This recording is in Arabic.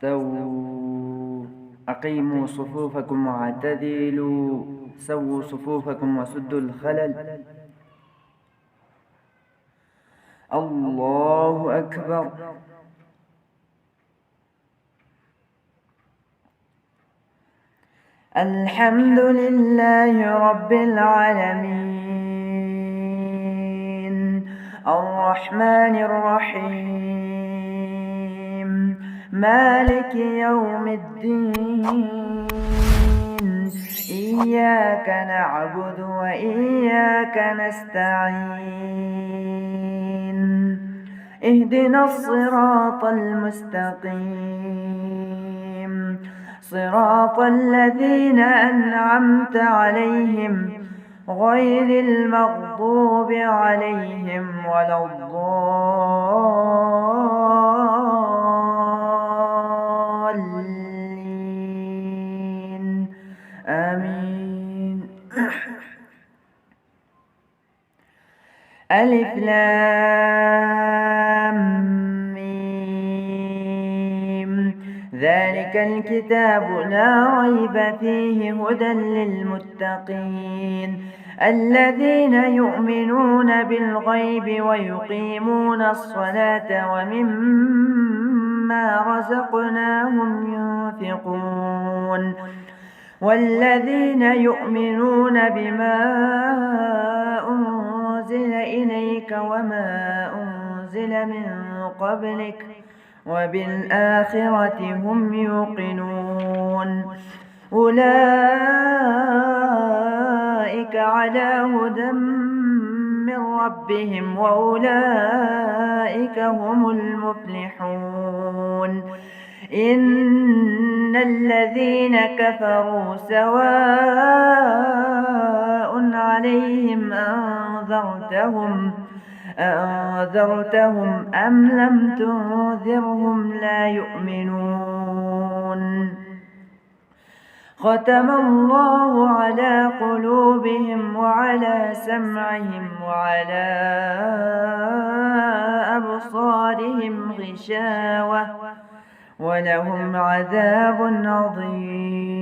استووا أقيموا صفوفكم واعتدلوا سووا صفوفكم وسدوا الخلل. الله أكبر. الحمد لله رب العالمين الرحمن الرحيم مالك يوم الدين إياك نعبد وإياك نستعين اهدنا الصراط المستقيم صراط الذين أنعمت عليهم غير المغضوب عليهم ولا الضالين آمين. ألف لام ميم ذلك الكتاب لا ريب فيه هدى للمتقين الذين يؤمنون بالغيب ويقيمون الصلاة ومما رزقناهم ينفقون والذين يؤمنون بما أنزل إليك وما أنزل من قبلك وبالآخرة هم يوقنون أولئك على هدى من ربهم وأولئك هم المفلحون. إن الذين كفروا سواء عليهم أنذرتهم أم لم تنذرهم لا يؤمنون. ختم الله على قلوبهم وعلى سمعهم وعلى أبصارهم غشاوة ولهم عذاب عظيم.